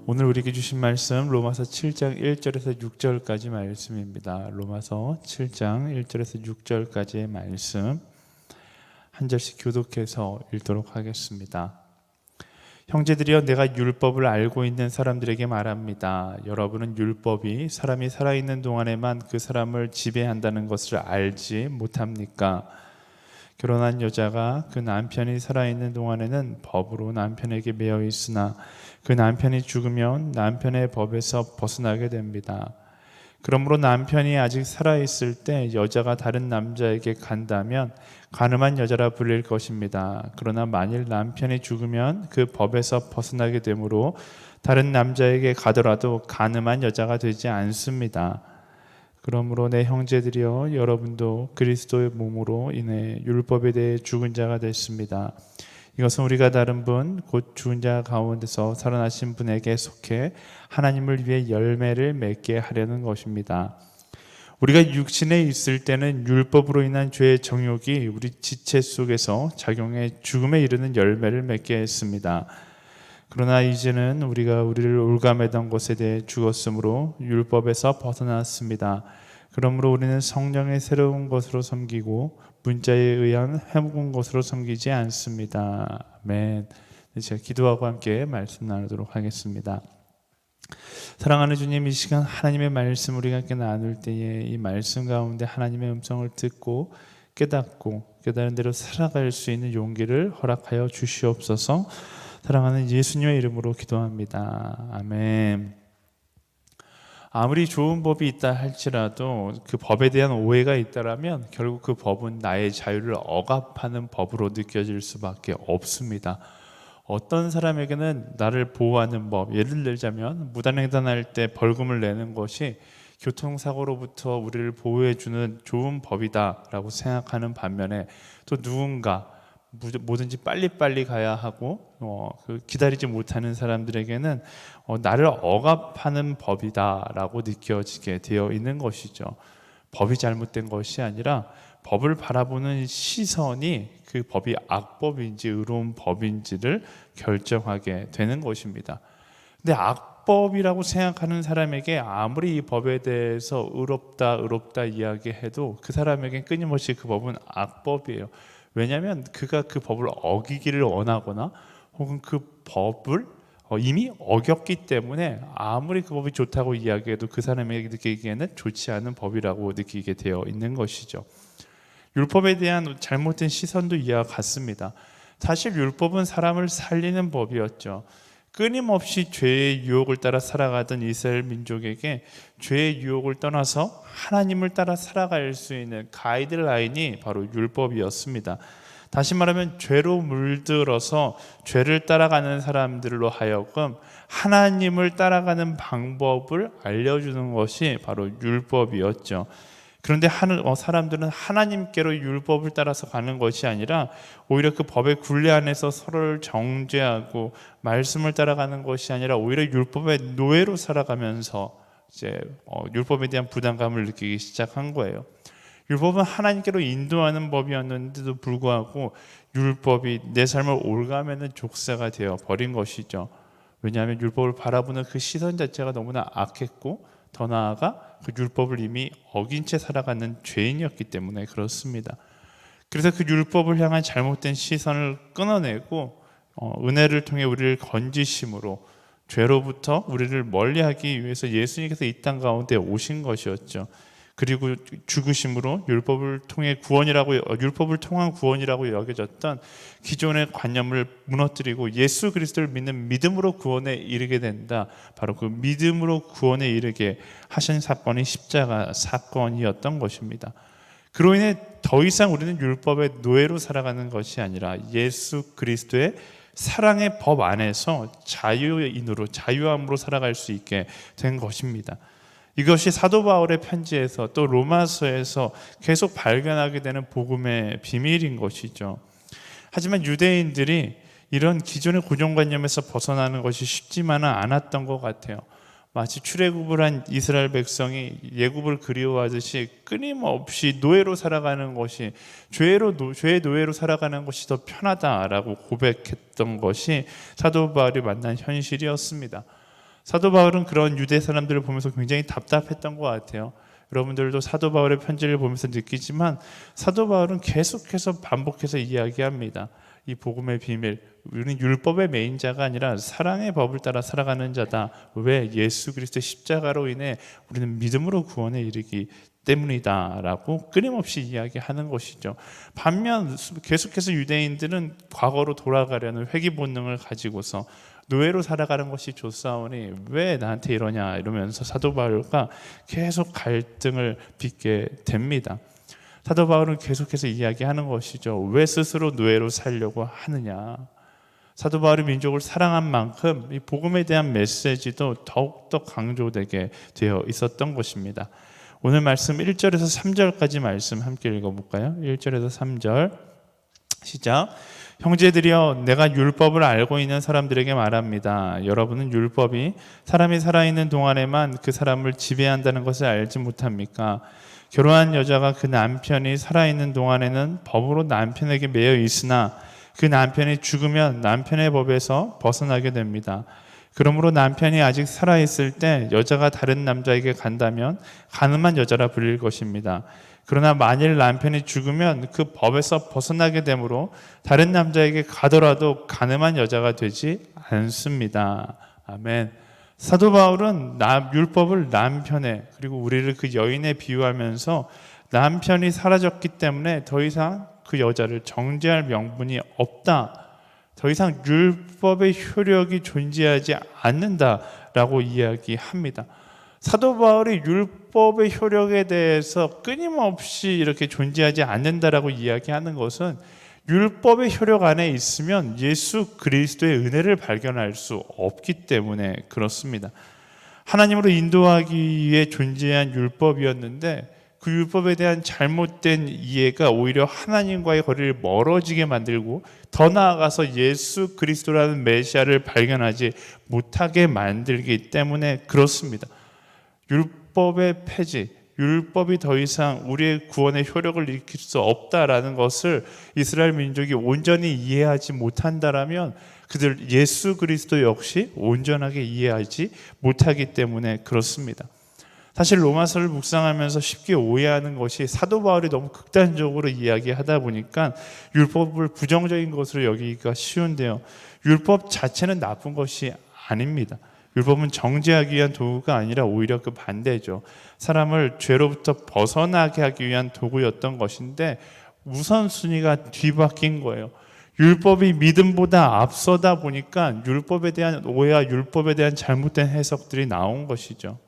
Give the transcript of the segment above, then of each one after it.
오늘 우리에게 주신 말씀 로마서 7장 1절에서 6절까지 말씀입니다. 로마서 7장 1절에서 6절까지의 말씀 한 절씩 교독해서 읽도록 하겠습니다. 형제들이여, 내가 율법을 알고 있는 사람들에게 말합니다. 여러분은 율법이 사람이 살아있는 동안에만 그 사람을 지배한다는 것을 알지 못합니까? 결혼한 여자가 그 남편이 살아있는 동안에는 법으로 남편에게 매여 있으나 그 남편이 죽으면 남편의 법에서 벗어나게 됩니다. 그러므로 남편이 아직 살아있을 때 여자가 다른 남자에게 간다면 간음한 여자라 불릴 것입니다. 그러나 만일 남편이 죽으면 그 법에서 벗어나게 되므로 다른 남자에게 가더라도 간음한 여자가 되지 않습니다. 그러므로 내 형제들이여, 여러분도 그리스도의 몸으로 인해 율법에 대해 죽은 자가 됐습니다. 이것은 우리가 다른 분, 곧 죽은 자 가운데서 살아나신 분에게 속해 하나님을 위해 열매를 맺게 하려는 것입니다. 우리가 육신에 있을 때는 율법으로 인한 죄의 정욕이 우리 지체 속에서 작용해 죽음에 이르는 열매를 맺게 했습니다. 그러나 이제는 우리가 우리를 올가매던 것에 대해 죽었으므로 율법에서 벗어났습니다. 그러므로 우리는 성령의 새로운 것으로 섬기고 문자에 의한 해묵은 것으로 섬기지 않습니다. 아멘. 제가 기도하고 함께 말씀 나누도록 하겠습니다. 사랑하는 주님, 이 시간 하나님의 말씀 우리가 함께 나눌 때에 이 말씀 가운데 하나님의 음성을 듣고 깨닫고 깨달은 대로 살아갈 수 있는 용기를 허락하여 주시옵소서. 사랑하는 예수님의 이름으로 기도합니다. 아멘. 아무리 좋은 법이 있다 할지라도 그 법에 대한 오해가 있다라면 결국 그 법은 나의 자유를 억압하는 법으로 느껴질 수밖에 없습니다. 어떤 사람에게는 나를 보호하는 법, 예를 들자면 무단횡단할 때 벌금을 내는 것이 교통사고로부터 우리를 보호해주는 좋은 법이다라고 생각하는 반면에, 또 누군가 뭐든지 빨리빨리 가야 하고 기다리지 못하는 사람들에게는 나를 억압하는 법이다라고 느껴지게 되어 있는 것이죠. 법이 잘못된 것이 아니라 법을 바라보는 시선이 그 법이 악법인지 의로운 법인지를 결정하게 되는 것입니다. 근데 악법이라고 생각하는 사람에게 아무리 이 법에 대해서 의롭다 이야기해도 그 사람에게 끊임없이 그 법은 악법이에요. 왜냐하면 그가 그 법을 어기기를 원하거나 혹은 그 법을 이미 어겼기 때문에 아무리 그 법이 좋다고 이야기해도 그 사람에게 느끼기에는 좋지 않은 법이라고 느끼게 되어 있는 것이죠. 율법에 대한 잘못된 시선도 이와 같습니다. 사실 율법은 사람을 살리는 법이었죠. 끊임없이 죄의 유혹을 따라 살아가던 이스라엘 민족에게 죄의 유혹을 떠나서 하나님을 따라 살아갈 수 있는 가이드라인이 바로 율법이었습니다. 다시 말하면 죄로 물들어서 죄를 따라가는 사람들로 하여금 하나님을 따라가는 방법을 알려주는 것이 바로 율법이었죠. 그런데 사람들은 하나님께로 율법을 따라서 가는 것이 아니라 오히려 그 법의 굴레 안에서 서로를 정죄하고 말씀을 따라가는 것이 아니라 오히려 율법의 노예로 살아가면서 이제 율법에 대한 부담감을 느끼기 시작한 거예요. 율법은 하나님께로 인도하는 법이었는데도 불구하고 율법이 내 삶을 올가매는 족쇄가 되어 버린 것이죠. 왜냐하면 율법을 바라보는 그 시선 자체가 너무나 악했고, 더 나아가 그 율법을 이미 어긴 채 살아가는 죄인이었기 때문에 그렇습니다. 그래서 그 율법을 향한 잘못된 시선을 끊어내고 은혜를 통해 우리를 건지심으로 죄로부터 우리를 멀리하기 위해서 예수님께서 이 땅 가운데 오신 것이었죠. 그리고 죽으심으로 율법을 통한 구원이라고 여겨졌던 기존의 관념을 무너뜨리고 예수 그리스도를 믿는 믿음으로 구원에 이르게 된다. 바로 그 믿음으로 구원에 이르게 하신 사건이 십자가 사건이었던 것입니다. 그로 인해 더 이상 우리는 율법의 노예로 살아가는 것이 아니라 예수 그리스도의 사랑의 법 안에서 자유함으로 살아갈 수 있게 된 것입니다. 이것이 사도 바울의 편지에서 또 로마서에서 계속 발견하게 되는 복음의 비밀인 것이죠. 하지만 유대인들이 이런 기존의 고정관념에서 벗어나는 것이 쉽지만은 않았던 것 같아요. 마치 출애굽을 한 이스라엘 백성이 예굽을 그리워하듯이 끊임없이 노예로 살아가는 것이 죄의 노예로 살아가는 것이 더 편하다라고 고백했던 것이 사도 바울이 만난 현실이었습니다. 사도 바울은 그런 유대 사람들을 보면서 굉장히 답답했던 것 같아요. 여러분들도 사도 바울의 편지를 보면서 느끼지만 사도 바울은 계속해서 반복해서 이야기합니다. 이 복음의 비밀, 우리는 율법의 매인자가 아니라 사랑의 법을 따라 살아가는 자다. 왜? 예수 그리스도의 십자가로 인해 우리는 믿음으로 구원에 이르기 때문이다 라고 끊임없이 이야기하는 것이죠. 반면 계속해서 유대인들은 과거로 돌아가려는 회귀 본능을 가지고서 노예로 살아가는 것이 좋사오니 왜 나한테 이러냐 이러면서 사도 바울과 계속 갈등을 빚게 됩니다. 사도 바울은 계속해서 이야기하는 것이죠. 왜 스스로 노예로 살려고 하느냐. 사도 바울이 민족을 사랑한 만큼 이 복음에 대한 메시지도 더욱더 강조되게 되어 있었던 것입니다. 오늘 말씀 1절에서 3절까지 말씀 함께 읽어볼까요? 1절에서 3절 시작. 형제들이여, 내가 율법을 알고 있는 사람들에게 말합니다. 여러분은 율법이 사람이 살아있는 동안에만 그 사람을 지배한다는 것을 알지 못합니까? 결혼한 여자가 그 남편이 살아있는 동안에는 법으로 남편에게 매여 있으나 그 남편이 죽으면 남편의 법에서 벗어나게 됩니다. 그러므로 남편이 아직 살아있을 때 여자가 다른 남자에게 간다면 간음한 여자라 불릴 것입니다. 그러나 만일 남편이 죽으면 그 법에서 벗어나게 되므로 다른 남자에게 가더라도 간음한 여자가 되지 않습니다. 아멘. 사도 바울은 율법을 남편에, 그리고 우리를 그 여인에 비유하면서 남편이 사라졌기 때문에 더 이상 그 여자를 정죄할 명분이 없다, 더 이상 율법의 효력이 존재하지 않는다라고 이야기합니다. 사도 바울이 율법의 효력에 대해서 끊임없이 이렇게 존재하지 않는다라고 이야기하는 것은 율법의 효력 안에 있으면 예수 그리스도의 은혜를 발견할 수 없기 때문에 그렇습니다. 하나님으로 인도하기 위해 존재한 율법이었는데 그 율법에 대한 잘못된 이해가 오히려 하나님과의 거리를 멀어지게 만들고 더 나아가서 예수 그리스도라는 메시아를 발견하지 못하게 만들기 때문에 그렇습니다. 율법의 폐지, 율법이 더 이상 우리의 구원의 효력을 일으킬 수 없다라는 것을 이스라엘 민족이 온전히 이해하지 못한다라면 그들 예수 그리스도 역시 온전하게 이해하지 못하기 때문에 그렇습니다. 사실 로마서를 묵상하면서 쉽게 오해하는 것이 사도 바울이 너무 극단적으로 이야기하다 보니까 율법을 부정적인 것으로 여기기가 쉬운데요. 율법 자체는 나쁜 것이 아닙니다. 율법은 정죄하기 위한 도구가 아니라 오히려 그 반대죠. 사람을 죄로부터 벗어나게 하기 위한 도구였던 것인데 우선순위가 뒤바뀐 거예요. 율법이 믿음보다 앞서다 보니까 율법에 대한 오해와 율법에 대한 잘못된 해석들이 나온 것이죠.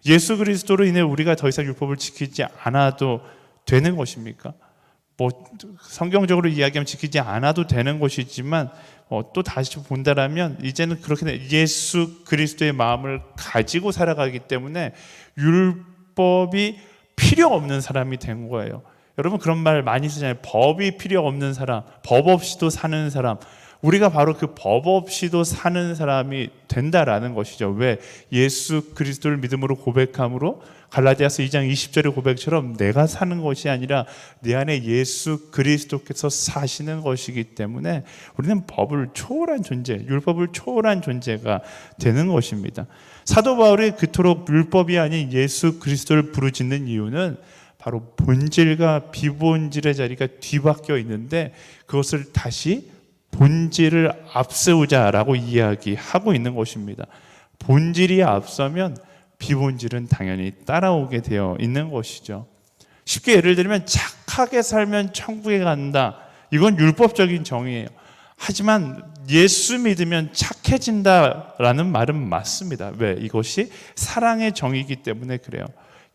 예수 그리스도로 인해 우리가 더 이상 율법을 지키지 않아도 되는 것입니까? 성경적으로 이야기하면 지키지 않아도 되는 것이지만 또 다시 본다라면 이제는 그렇게 예수 그리스도의 마음을 가지고 살아가기 때문에 율법이 필요 없는 사람이 된 거예요. 여러분 그런 말 많이 쓰잖아요. 법이 필요 없는 사람, 법 없이도 사는 사람. 우리가 바로 그 법 없이도 사는 사람이 된다라는 것이죠. 왜? 예수 그리스도를 믿음으로 고백함으로 갈라디아서 2장 20절의 고백처럼 내가 사는 것이 아니라 내 안에 예수 그리스도께서 사시는 것이기 때문에 우리는 법을 초월한 존재, 율법을 초월한 존재가 되는 것입니다. 사도 바울이 그토록 율법이 아닌 예수 그리스도를 부르짖는 이유는 바로 본질과 비본질의 자리가 뒤바뀌어 있는데 그것을 다시 본질을 앞세우자라고 이야기하고 있는 것입니다. 본질이 앞서면 비본질은 당연히 따라오게 되어 있는 것이죠. 쉽게 예를 들면 착하게 살면 천국에 간다. 이건 율법적인 정의예요. 하지만 예수 믿으면 착해진다라는 말은 맞습니다. 왜? 이것이 사랑의 정의이기 때문에 그래요.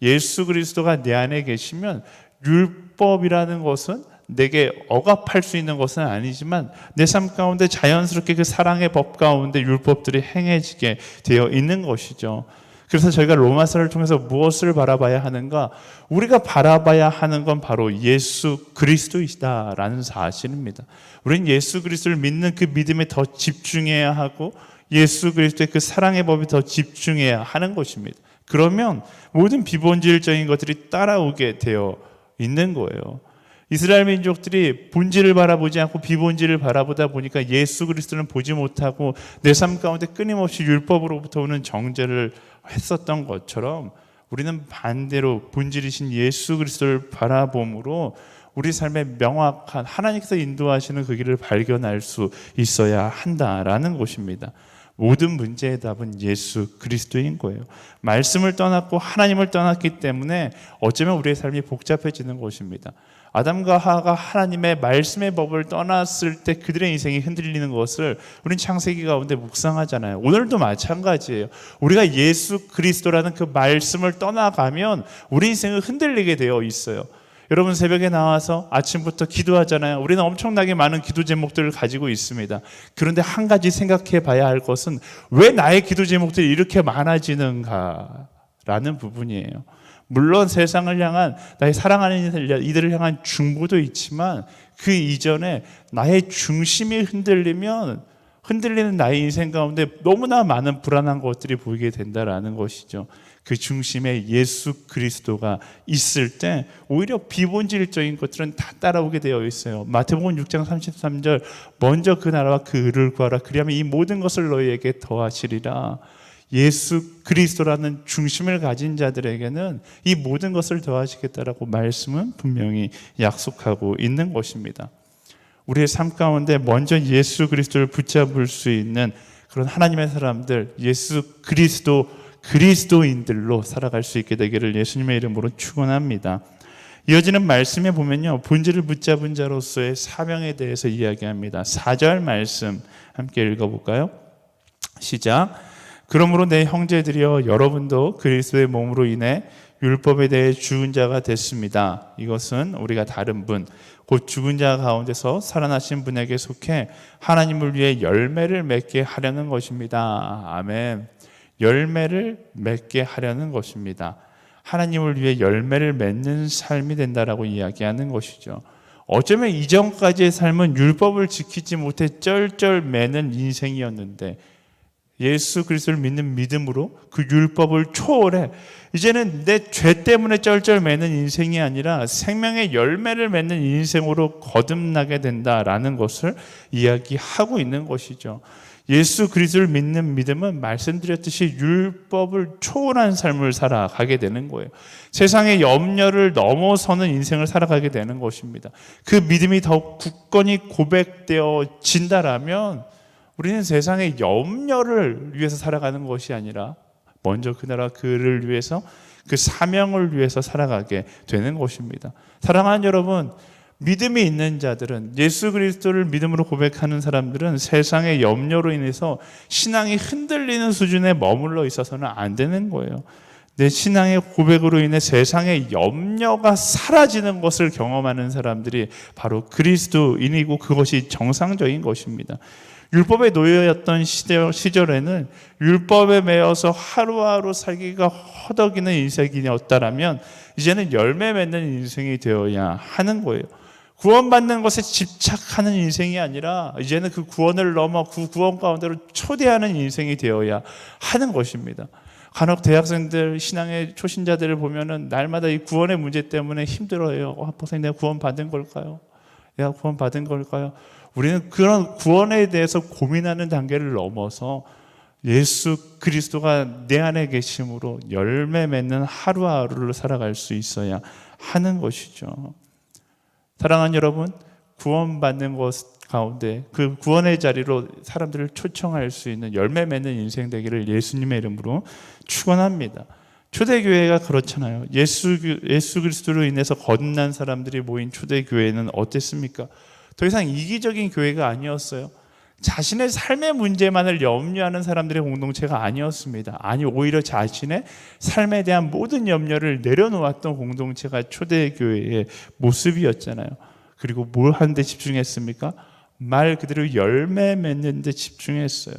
예수 그리스도가 내 안에 계시면 율법이라는 것은 내게 억압할 수 있는 것은 아니지만 내 삶 가운데 자연스럽게 그 사랑의 법 가운데 율법들이 행해지게 되어 있는 것이죠. 그래서 저희가 로마서를 통해서 무엇을 바라봐야 하는가? 우리가 바라봐야 하는 건 바로 예수 그리스도이시다라는 사실입니다. 우리는 예수 그리스도를 믿는 그 믿음에 더 집중해야 하고 예수 그리스도의 그 사랑의 법에 더 집중해야 하는 것입니다. 그러면 모든 비본질적인 것들이 따라오게 되어 있는 거예요. 이스라엘 민족들이 본질을 바라보지 않고 비본질을 바라보다 보니까 예수 그리스도는 보지 못하고 내 삶 가운데 끊임없이 율법으로부터 오는 정죄를 했었던 것처럼 우리는 반대로 본질이신 예수 그리스도를 바라봄으로 우리 삶에 명확한 하나님께서 인도하시는 그 길을 발견할 수 있어야 한다라는 것입니다. 모든 문제의 답은 예수 그리스도인 거예요. 말씀을 떠났고 하나님을 떠났기 때문에 어쩌면 우리의 삶이 복잡해지는 것입니다. 아담과 하와가 하나님의 말씀의 법을 떠났을 때 그들의 인생이 흔들리는 것을 우리는 창세기 가운데 묵상하잖아요. 오늘도 마찬가지예요. 우리가 예수 그리스도라는 그 말씀을 떠나가면 우리 인생은 흔들리게 되어 있어요. 여러분 새벽에 나와서 아침부터 기도하잖아요. 우리는 엄청나게 많은 기도 제목들을 가지고 있습니다. 그런데 한 가지 생각해 봐야 할 것은 왜 나의 기도 제목들이 이렇게 많아지는가라는 부분이에요. 물론 세상을 향한 나의 사랑하는 이들을 향한 중보도 있지만 그 이전에 나의 중심이 흔들리면 흔들리는 나의 인생 가운데 너무나 많은 불안한 것들이 보이게 된다라는 것이죠. 그 중심에 예수 그리스도가 있을 때 오히려 비본질적인 것들은 다 따라오게 되어 있어요. 마태복음 6장 33절 먼저 그 나라와 그 의를 구하라 그리하면 이 모든 것을 너희에게 더하시리라. 예수 그리스도라는 중심을 가진 자들에게는 이 모든 것을 더하시겠다라고 말씀은 분명히 약속하고 있는 것입니다. 우리의 삶 가운데 먼저 예수 그리스도를 붙잡을 수 있는 그런 하나님의 사람들, 예수 그리스도인들로 살아갈 수 있게 되기를 예수님의 이름으로 축원합니다. 이어지는 말씀에 보면요, 본질을 붙잡은 자로서의 사명에 대해서 이야기합니다. 4절 말씀 함께 읽어볼까요? 시작. 그러므로 내 형제들이여 여러분도 그리스도의 몸으로 인해 율법에 대해 죽은 자가 됐습니다. 이것은 우리가 다른 분, 곧 죽은 자 가운데서 살아나신 분에게 속해 하나님을 위해 열매를 맺게 하려는 것입니다. 아멘. 열매를 맺게 하려는 것입니다. 하나님을 위해 열매를 맺는 삶이 된다라고 이야기하는 것이죠. 어쩌면 이전까지의 삶은 율법을 지키지 못해 쩔쩔 매는 인생이었는데 예수 그리스도를 믿는 믿음으로 그 율법을 초월해 이제는 내 죄 때문에 쩔쩔 매는 인생이 아니라 생명의 열매를 맺는 인생으로 거듭나게 된다라는 것을 이야기하고 있는 것이죠. 예수 그리스도를 믿는 믿음은 말씀드렸듯이 율법을 초월한 삶을 살아가게 되는 거예요. 세상의 염려를 넘어서는 인생을 살아가게 되는 것입니다. 그 믿음이 더욱 굳건히 고백되어진다라면 우리는 세상의 염려를 위해서 살아가는 것이 아니라 먼저 그 나라 그를 위해서 그 사명을 위해서 살아가게 되는 것입니다. 사랑하는 여러분, 믿음이 있는 자들은 예수 그리스도를 믿음으로 고백하는 사람들은 세상의 염려로 인해서 신앙이 흔들리는 수준에 머물러 있어서는 안 되는 거예요. 내 신앙의 고백으로 인해 세상의 염려가 사라지는 것을 경험하는 사람들이 바로 그리스도인이고 그것이 정상적인 것입니다. 율법에 놓여있던 시절에는 율법에 매여서 하루하루 살기가 허덕이는 인생이었다라면 이제는 열매 맺는 인생이 되어야 하는 거예요. 구원받는 것에 집착하는 인생이 아니라 이제는 그 구원을 넘어 그 구원 가운데로 초대하는 인생이 되어야 하는 것입니다. 간혹 대학생들, 신앙의 초신자들을 보면은 날마다 이 구원의 문제 때문에 힘들어요. 선생님, 내가 구원 받은 걸까요? 내가 구원 받은 걸까요? 우리는 그런 구원에 대해서 고민하는 단계를 넘어서 예수 그리스도가 내 안에 계심으로 열매 맺는 하루하루를 살아갈 수 있어야 하는 것이죠. 사랑하는 여러분, 구원받는 것 가운데 그 구원의 자리로 사람들을 초청할 수 있는 열매 맺는 인생 되기를 예수님의 이름으로 축원합니다. 초대교회가 그렇잖아요. 예수 그리스도로 인해서 거듭난 사람들이 모인 초대교회는 어땠습니까? 더 이상 이기적인 교회가 아니었어요. 자신의 삶의 문제만을 염려하는 사람들의 공동체가 아니었습니다. 아니, 오히려 자신의 삶에 대한 모든 염려를 내려놓았던 공동체가 초대교회의 모습이었잖아요. 그리고 뭘 하는 데 집중했습니까? 말 그대로 열매 맺는 데 집중했어요.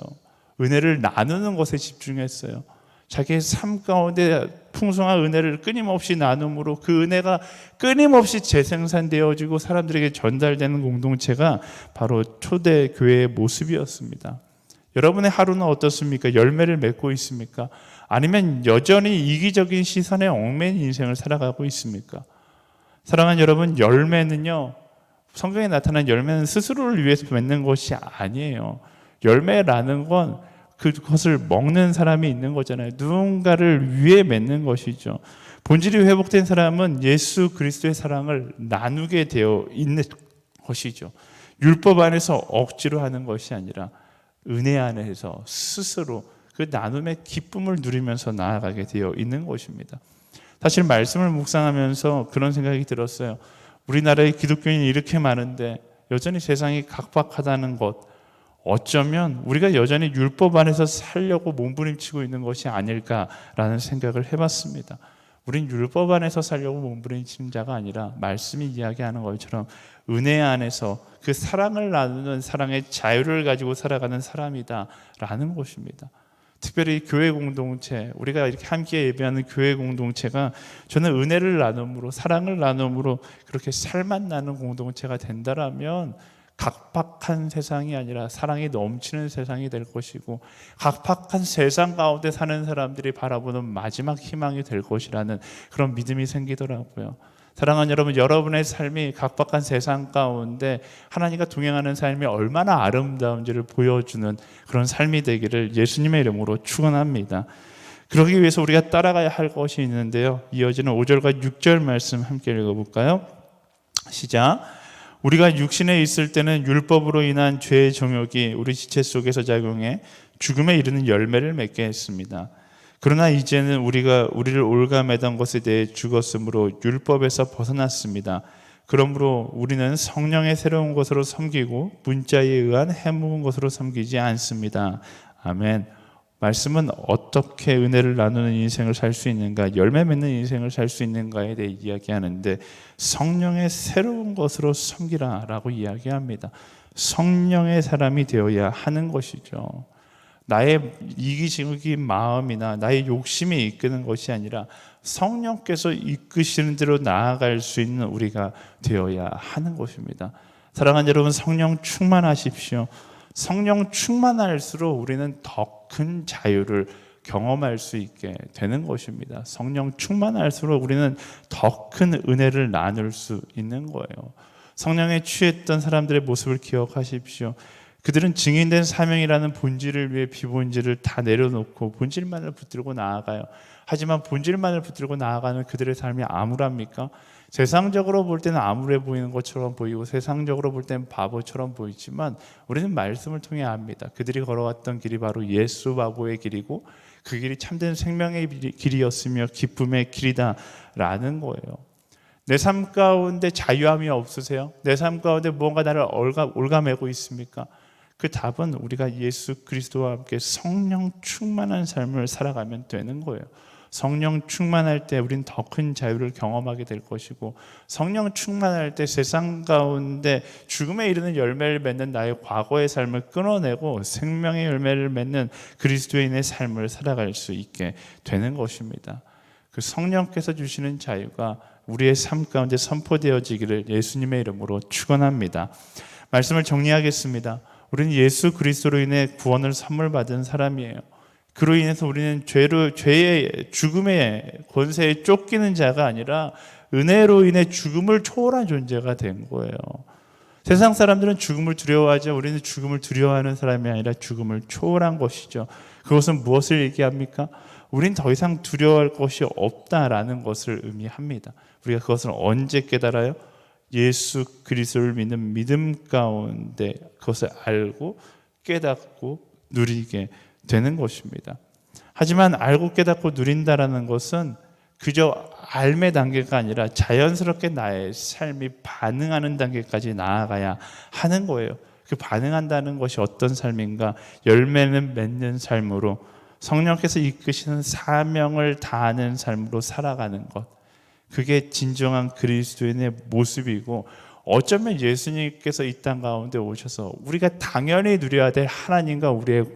은혜를 나누는 것에 집중했어요. 자기의 삶 가운데 풍성한 은혜를 끊임없이 나눔으로 그 은혜가 끊임없이 재생산되어지고 사람들에게 전달되는 공동체가 바로 초대교회의 모습이었습니다. 여러분의 하루는 어떻습니까? 열매를 맺고 있습니까? 아니면 여전히 이기적인 시선에 얽매인 인생을 살아가고 있습니까? 사랑하는 여러분, 열매는요, 성경에 나타난 열매는 스스로를 위해서 맺는 것이 아니에요. 열매라는 건 그것을 먹는 사람이 있는 거잖아요. 누군가를 위해 맺는 것이죠. 본질이 회복된 사람은 예수 그리스도의 사랑을 나누게 되어 있는 것이죠. 율법 안에서 억지로 하는 것이 아니라 은혜 안에서 스스로 그 나눔의 기쁨을 누리면서 나아가게 되어 있는 것입니다. 사실 말씀을 묵상하면서 그런 생각이 들었어요. 우리나라의 기독교인이 이렇게 많은데 여전히 세상이 각박하다는 것, 어쩌면 우리가 여전히 율법 안에서 살려고 몸부림치고 있는 것이 아닐까라는 생각을 해봤습니다. 우린 율법 안에서 살려고 몸부림치는 자가 아니라 말씀이 이야기하는 것처럼 은혜 안에서 그 사랑을 나누는 사랑의 자유를 가지고 살아가는 사람이다라는 것입니다. 특별히 교회 공동체, 우리가 이렇게 함께 예배하는 교회 공동체가 저는 은혜를 나눔으로, 사랑을 나눔으로 그렇게 살맛 나는 공동체가 된다라면 각박한 세상이 아니라 사랑이 넘치는 세상이 될 것이고, 각박한 세상 가운데 사는 사람들이 바라보는 마지막 희망이 될 것이라는 그런 믿음이 생기더라고요. 사랑하는 여러분, 여러분의 삶이 각박한 세상 가운데 하나님과 동행하는 삶이 얼마나 아름다운지를 보여주는 그런 삶이 되기를 예수님의 이름으로 축원합니다. 그러기 위해서 우리가 따라가야 할 것이 있는데요, 이어지는 5절과 6절 말씀 함께 읽어볼까요? 시작. 우리가 육신에 있을 때는 율법으로 인한 죄의 정욕이 우리 지체 속에서 작용해 죽음에 이르는 열매를 맺게 했습니다. 그러나 이제는 우리가 우리를 올가매던 것에 대해 죽었으므로 율법에서 벗어났습니다. 그러므로 우리는 성령의 새로운 것으로 섬기고 문자에 의한 해묵은 것으로 섬기지 않습니다. 아멘. 말씀은 어떻게 은혜를 나누는 인생을 살 수 있는가, 열매 맺는 인생을 살 수 있는가에 대해 이야기하는데, 성령의 새로운 것으로 섬기라 라고 이야기합니다. 성령의 사람이 되어야 하는 것이죠. 나의 이기적인 마음이나 나의 욕심이 이끄는 것이 아니라 성령께서 이끄시는 대로 나아갈 수 있는 우리가 되어야 하는 것입니다. 사랑하는 여러분, 성령 충만하십시오. 성령 충만할수록 우리는 더 큰 자유를 경험할 수 있게 되는 것입니다. 성령 충만할수록 우리는 더 큰 은혜를 나눌 수 있는 거예요. 성령에 취했던 사람들의 모습을 기억하십시오. 그들은 증인된 사명이라는 본질을 위해 비본질을 다 내려놓고 본질만을 붙들고 나아가요. 하지만 본질만을 붙들고 나아가는 그들의 삶이 암울합니까? 세상적으로 볼 때는 암울해 보이는 것처럼 보이고 세상적으로 볼 때는 바보처럼 보이지만 우리는 말씀을 통해 압니다. 그들이 걸어왔던 길이 바로 예수 바보의 길이고 그 길이 참된 생명의 길이었으며 기쁨의 길이다라는 거예요. 내 삶 가운데 자유함이 없으세요? 내 삶 가운데 무언가 나를 올가매고 있습니까? 그 답은 우리가 예수 그리스도와 함께 성령 충만한 삶을 살아가면 되는 거예요. 성령 충만할 때 우린 더 큰 자유를 경험하게 될 것이고, 성령 충만할 때 세상 가운데 죽음에 이르는 열매를 맺는 나의 과거의 삶을 끊어내고 생명의 열매를 맺는 그리스도인의 삶을 살아갈 수 있게 되는 것입니다. 그 성령께서 주시는 자유가 우리의 삶 가운데 선포되어지기를 예수님의 이름으로 축원합니다. 말씀을 정리하겠습니다. 우리는 예수 그리스도로 인해 구원을 선물 받은 사람이에요. 그로 인해서 우리는 죄의 죽음의 권세에 쫓기는 자가 아니라 은혜로 인해 죽음을 초월한 존재가 된 거예요. 세상 사람들은 죽음을 두려워하죠. 우리는 죽음을 두려워하는 사람이 아니라 죽음을 초월한 것이죠. 그것은 무엇을 얘기합니까? 우린 더 이상 두려워할 것이 없다라는 것을 의미합니다. 우리가 그것을 언제 깨달아요? 예수 그리스도를 믿는 믿음 가운데 그것을 알고 깨닫고 누리게 되는 것입니다. 하지만 알고 깨닫고 누린다라는 것은 그저 알의 단계가 아니라 자연스럽게 나의 삶이 반응하는 단계까지 나아가야 하는 거예요. 그 반응한다는 것이 어떤 삶인가? 열매는 맺는 삶으로, 성령께서 이끄시는 사명을 다하는 삶으로 살아가는 것, 그게 진정한 그리스도인의 모습이고, 어쩌면 예수님께서 이 땅 가운데 오셔서 우리가 당연히 누려야 될 하나님과 우리의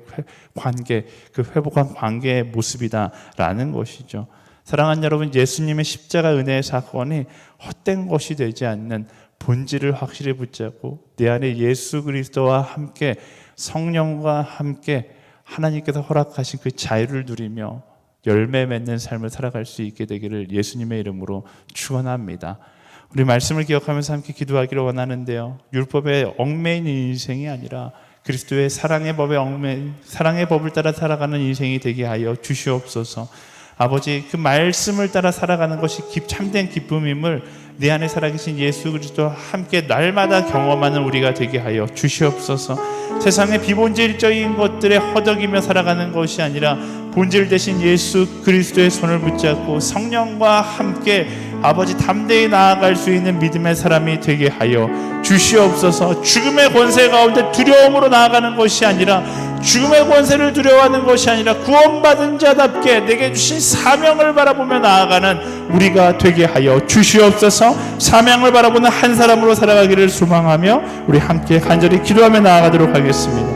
관계, 그 회복한 관계의 모습이다라는 것이죠. 사랑하는 여러분, 예수님의 십자가 은혜의 사건이 헛된 것이 되지 않는 본질을 확실히 붙잡고 내 안에 예수 그리스도와 함께 성령과 함께 하나님께서 허락하신 그 자유를 누리며 열매 맺는 삶을 살아갈 수 있게 되기를 예수님의 이름으로 축원합니다. 우리 말씀을 기억하면서 함께 기도하기를 원하는데요. 율법에 얽매인 인생이 아니라 그리스도의 사랑의 법을 따라 살아가는 인생이 되게 하여 주시옵소서. 아버지, 그 말씀을 따라 살아가는 것이 참된 기쁨임을 내 안에 살아계신 예수 그리스도와 함께 날마다 경험하는 우리가 되게 하여 주시옵소서. 세상의 비본질적인 것들에 허덕이며 살아가는 것이 아니라 본질 대신 예수 그리스도의 손을 붙잡고 성령과 함께 아버지 담대히 나아갈 수 있는 믿음의 사람이 되게 하여 주시옵소서. 죽음의 권세 가운데 두려움으로 나아가는 것이 아니라, 죽음의 권세를 두려워하는 것이 아니라 구원받은 자답게 내게 주신 사명을 바라보며 나아가는 우리가 되게 하여 주시옵소서. 사명을 바라보는 한 사람으로 살아가기를 소망하며 우리 함께 간절히 기도하며 나아가도록 하겠습니다.